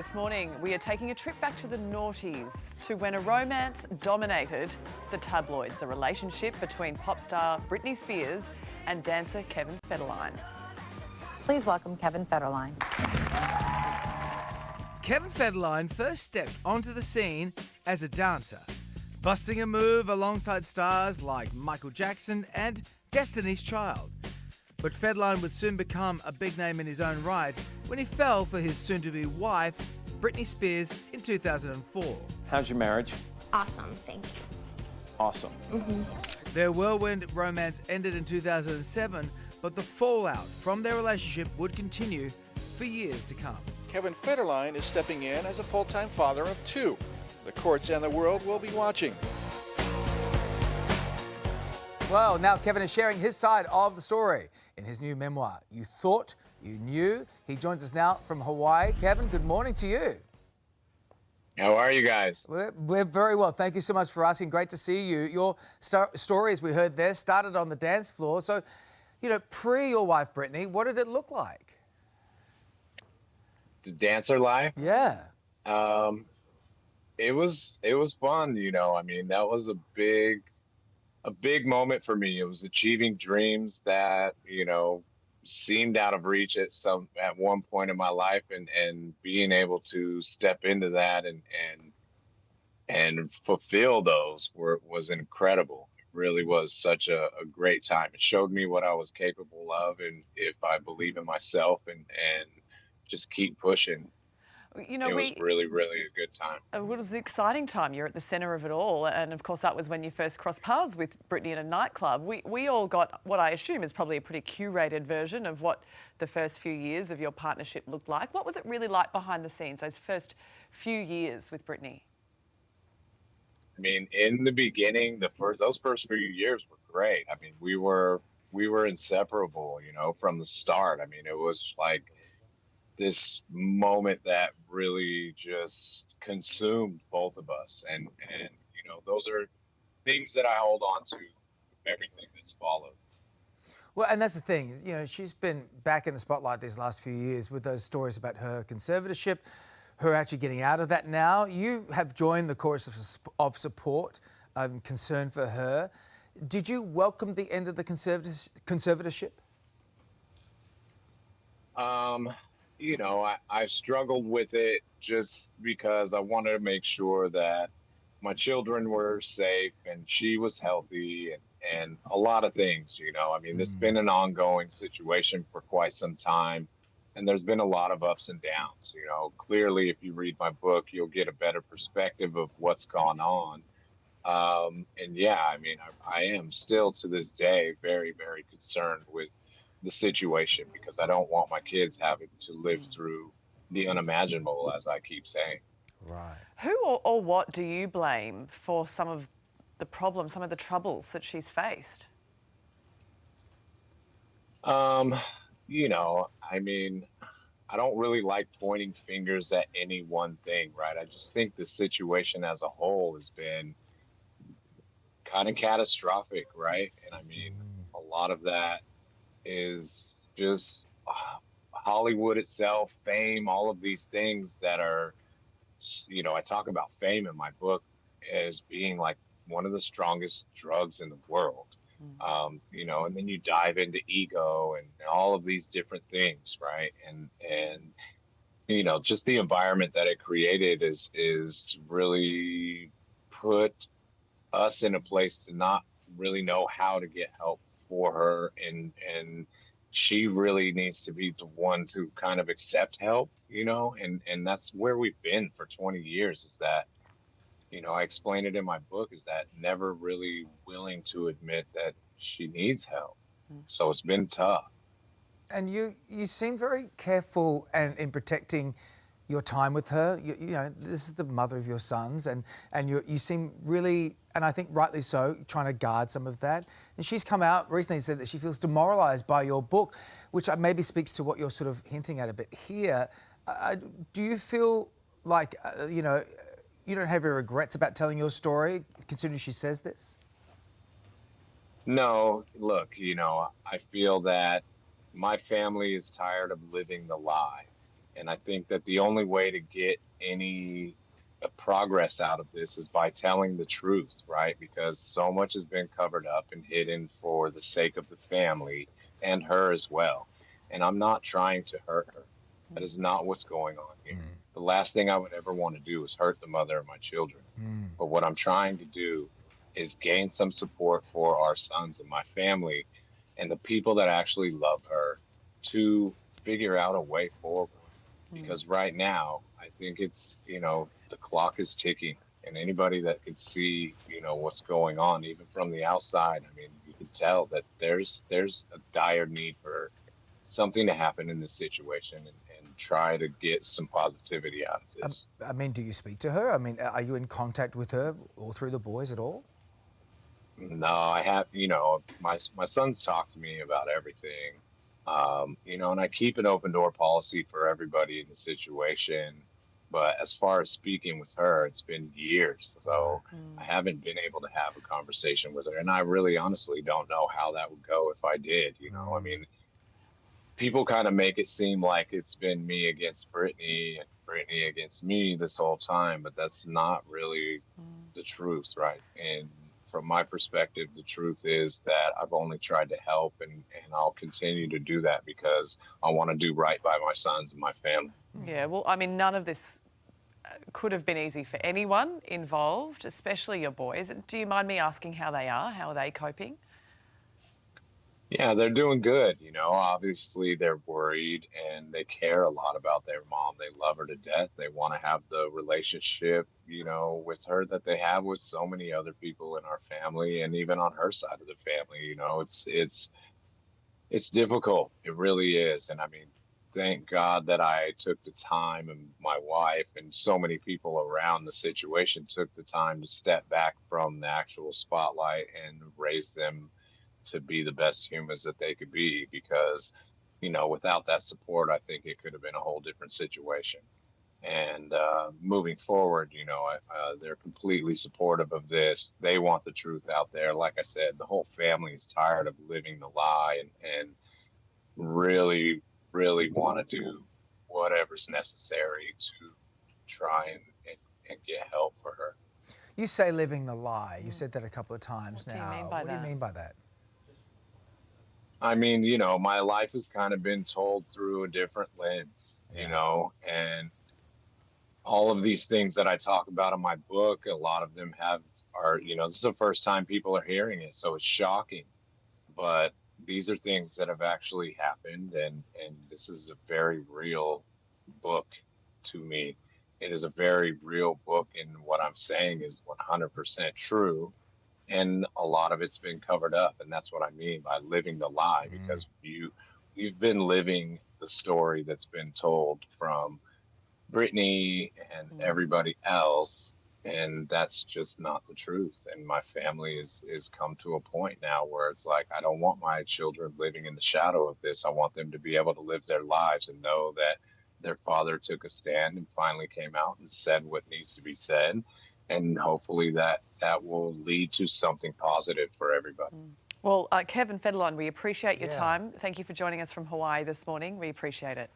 This morning, we are taking a trip back to the noughties, to when a romance dominated the tabloids, a relationship between pop star Britney Spears and dancer Kevin Federline. Please welcome Kevin Federline. Kevin Federline first stepped onto the scene as a dancer, busting a move alongside stars like Michael Jackson and Destiny's Child. But Federline would soon become a big name in his own right when he fell for his soon-to-be wife, Britney Spears, in 2004. How's your marriage? Awesome, thank you. Awesome. Their whirlwind romance ended in 2007, but the fallout from their relationship would continue for years to come. Kevin Federline is stepping in as a full-time father of two. The courts and the world will be watching. Well, now Kevin is sharing his side of the story in his new memoir, You Thought You Knew. He joins us now from Hawaii. Kevin, good morning to you. How are you guys? We're very well. Thank you so much for asking. Great to see you. Your story, as we heard there, started on the dance floor. So, pre your wife, Britney, what did it look like? The dancer life? Yeah. It was fun, I mean, that was a big moment for me. It was achieving dreams that, seemed out of reach at one point in my life, and being able to step into that and fulfill those was incredible. It really was such a great time. It showed me what I was capable of, and if I believe in myself and just keep pushing. It was really, really a good time. It was the exciting time. You're at the centre of it all. And of course, that was when you first crossed paths with Britney in a nightclub. We all got what I assume is probably a pretty curated version of what the first few years of your partnership looked like. What was it really like behind the scenes, those first few years with Britney? I mean, in the beginning, those first few years were great. I mean, we were inseparable, from the start. I mean, it was like this moment that really just consumed both of us. And those are things that I hold on to, everything that's followed. Well, and that's the thing, she's been back in the spotlight these last few years with those stories about her conservatorship, her actually getting out of that now. You have joined the chorus of support, concern for her. Did you welcome the end of the conservatorship? I struggled with it just because I wanted to make sure that my children were safe and she was healthy and a lot of things, I mean, this has been an ongoing situation for quite some time, and there's been a lot of ups and downs. Clearly, if you read my book, you'll get a better perspective of what's gone on. And yeah, I mean, I am still to this day very, very concerned with the situation, because I don't want my kids having to live through the unimaginable, as I keep saying. Right. Who or what do you blame for some of the problems, some of the troubles that she's faced? I mean, I don't really like pointing fingers at any one thing, right? I just think the situation as a whole has been kind of catastrophic, right? And I mean, a lot of that is just Hollywood itself, fame, all of these things that are, I talk about fame in my book as being like one of the strongest drugs in the world. And then you dive into ego and all of these different things, right? And just the environment that it created is really put us in a place to not really know how to get help for her, and she really needs to be the one to kind of accept help, and that's where we've been for 20 years, is that, I explain it in my book, is that never really willing to admit that she needs help. So it's been tough. And you seem very careful and in protecting your time with her. This is the mother of your sons, and you seem really, and I think rightly so, trying to guard some of that. And she's come out recently and said that she feels demoralised by your book, which maybe speaks to what you're sort of hinting at a bit here. Do you feel like, you don't have any regrets about telling your story, considering she says this? No, look, I feel that my family is tired of living the lie. And I think that the only way to get any progress out of this is by telling the truth, right? Because so much has been covered up and hidden for the sake of the family and her as well. And I'm not trying to hurt her. That is not what's going on here. The last thing I would ever want to do is hurt the mother of my children. But what I'm trying to do is gain some support for our sons and my family and the people that actually love her to figure out a way forward. Because right now, I think it's, the clock is ticking, and anybody that can see, what's going on, even from the outside, I mean, you can tell that there's a dire need for something to happen in this situation and try to get some positivity out of this. I mean, do you speak to her? I mean, are you in contact with her or through the boys at all? No, I have, my sons talk to me about everything. And I keep an open door policy for everybody in the situation. But as far as speaking with her, it's been years. So I haven't been able to have a conversation with her. And I really honestly don't know how that would go if I did. I mean, people kind of make it seem like it's been me against Britney and Britney against me this whole time. But that's not really the truth, right? And from my perspective, the truth is that I've only tried to help, and I'll continue to do that because I want to do right by my sons and my family. Yeah, well, I mean, none of this could have been easy for anyone involved, especially your boys. Do you mind me asking how they are? How are they coping? Yeah, they're doing good. Obviously they're worried and they care a lot about their mom. They love her to death. They want to have the relationship, with her that they have with so many other people in our family and even on her side of the family. It's difficult. It really is. And I mean, thank God that I took the time, and my wife and so many people around the situation took the time to step back from the actual spotlight and raise them to be the best humans that they could be, because without that support, I think it could have been a whole different situation. And moving forward, they're completely supportive of this. They want the truth out there. Like I said, the whole family is tired of living the lie and really want to do whatever's necessary to try and get help for her. You say living the lie. You said that a couple of times What now. do you mean by What do you that? mean by that? I mean, my life has kind of been told through a different lens, and all of these things that I talk about in my book, a lot of them are, this is the first time people are hearing it. So it's shocking, but these are things that have actually happened. And this is a very real book to me. It is a very real book. And what I'm saying is 100% true. And a lot of it's been covered up. And that's what I mean by living the lie, because you've been living the story that's been told from Britney and everybody else. And that's just not the truth. And my family is come to a point now where it's like, I don't want my children living in the shadow of this. I want them to be able to live their lives and know that their father took a stand and finally came out and said what needs to be said. And hopefully that will lead to something positive for everybody. Well, Kevin Federline, we appreciate your time. Thank you for joining us from Hawaii this morning. We appreciate it.